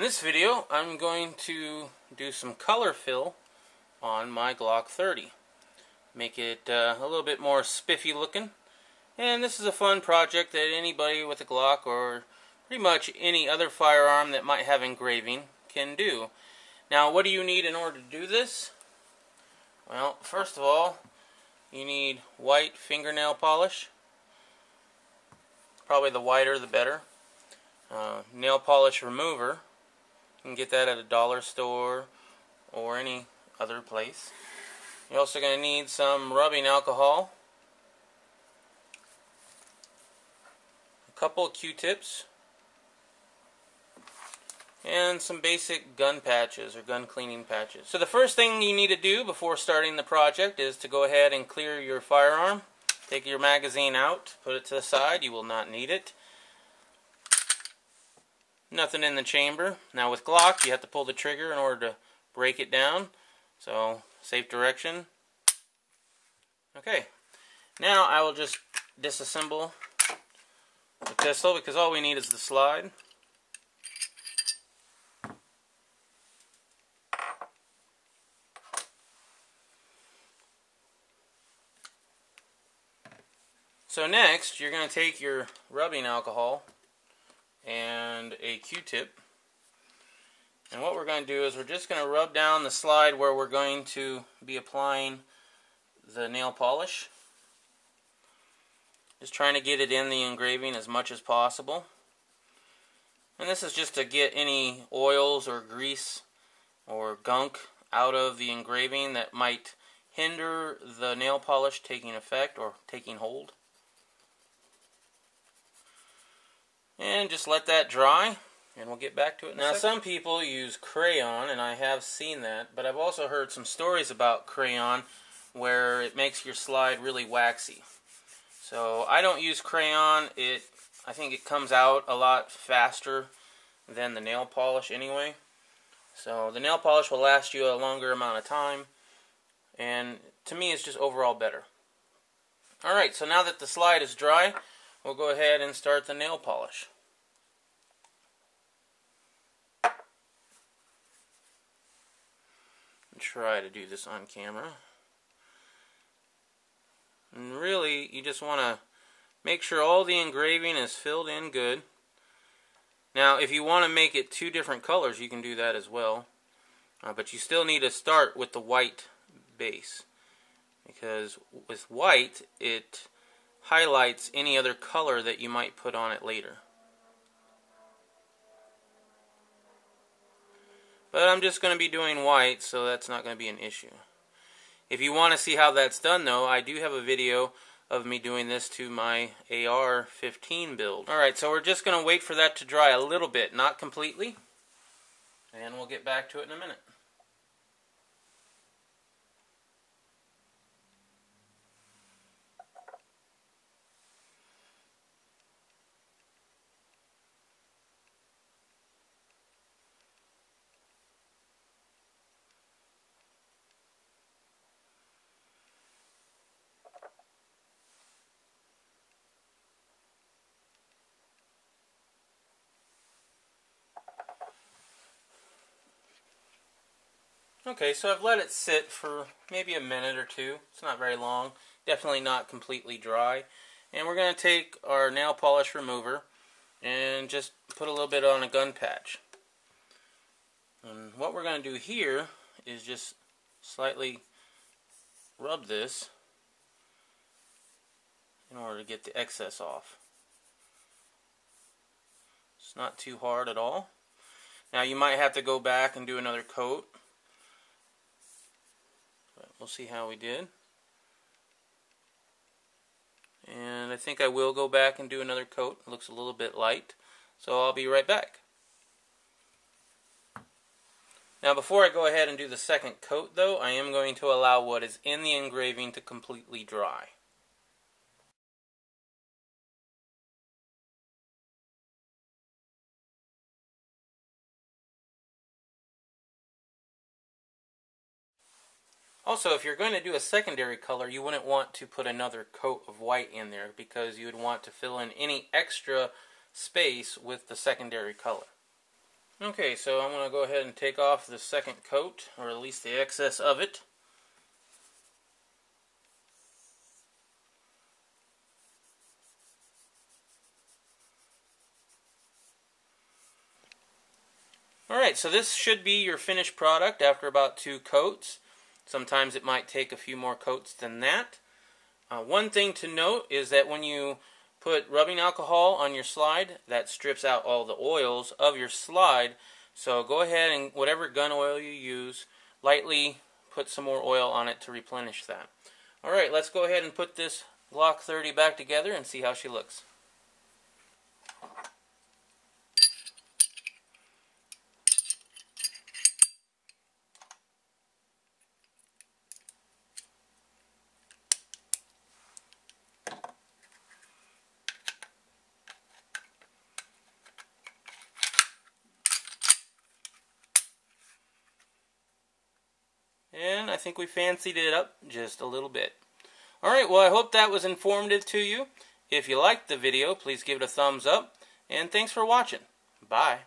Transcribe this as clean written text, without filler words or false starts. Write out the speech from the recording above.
In this video, I'm going to do some color fill on my Glock 30. Make it a little bit more spiffy looking. And this is a fun project that anybody with a Glock or pretty much any other firearm that might have engraving can do. Now, what do you need in order to do this? Well, first of all, you need white fingernail polish. Probably the whiter the better. Nail polish remover. You can get that at a dollar store or any other place. You're also going to need some rubbing alcohol, a couple of Q-tips, and some basic gun patches or gun cleaning patches. So the first thing you need to do before starting the project is to go ahead and clear your firearm. Take your magazine out, put it to the side. You will not need it. Nothing in the chamber. Now with Glock, you have to pull the trigger in order to break it down. So, safe direction. Okay. Now I will just disassemble the pistol because all we need is the slide. So next, you're going to take your rubbing alcohol and a Q-tip, and what we're going to do is we're just going to rub down the slide where we're going to be applying the nail polish. Just trying to get it in the engraving as much as possible. And this is just to get any oils or grease or gunk out of the engraving that might hinder the nail polish taking effect or taking hold. And just let that dry, and we'll get back to it in a second. Now, some people use crayon, and I have seen that, but I've also heard some stories about crayon where it makes your slide really waxy. So I don't use crayon. I think it comes out a lot faster than the nail polish anyway. So the nail polish will last you a longer amount of time, and to me it's just overall better. Alright, so now that the slide is dry, we'll go ahead and start the nail polish. Try to do this on camera. And really, you just want to make sure all the engraving is filled in good. Now, if you want to make it two different colors, you can do that as well. But you still need to start with the white base, because with white, it highlights any other color that you might put on it later. But I'm just going to be doing white, so that's not going to be an issue. If you want to see how that's done, though, I do have a video of me doing this to my AR-15 build. Alright, so we're just going to wait for that to dry a little bit, not completely, and we'll get back to it in a minute. Okay, so I've let it sit for maybe a minute or two. It's not very long. Definitely not completely dry. And we're going to take our nail polish remover and just put a little bit on a gun patch. And what we're going to do here is just slightly rub this in order to get the excess off. It's not too hard at all. Now you might have to go back and do another coat. We'll see how we did. And I think I will go back and do another coat. It looks a little bit light. So I'll be right back. Now before I go ahead and do the second coat though, I am going to allow what is in the engraving to completely dry. Also, if you're going to do a secondary color, you wouldn't want to put another coat of white in there because you would want to fill in any extra space with the secondary color. Okay, so I'm going to go ahead and take off the second coat, or at least the excess of it. Alright, so this should be your finished product after about 2 coats. Sometimes it might take a few more coats than that. One thing to note is that when you put rubbing alcohol on your slide, that strips out all the oils of your slide. So go ahead and whatever gun oil you use, lightly put some more oil on it to replenish that. Alright, let's go ahead and put this Glock 30 back together and see how she looks. And I think we fancied it up just a little bit. Alright, well I hope that was informative to you. If you liked the video, please give it a thumbs up. And thanks for watching. Bye.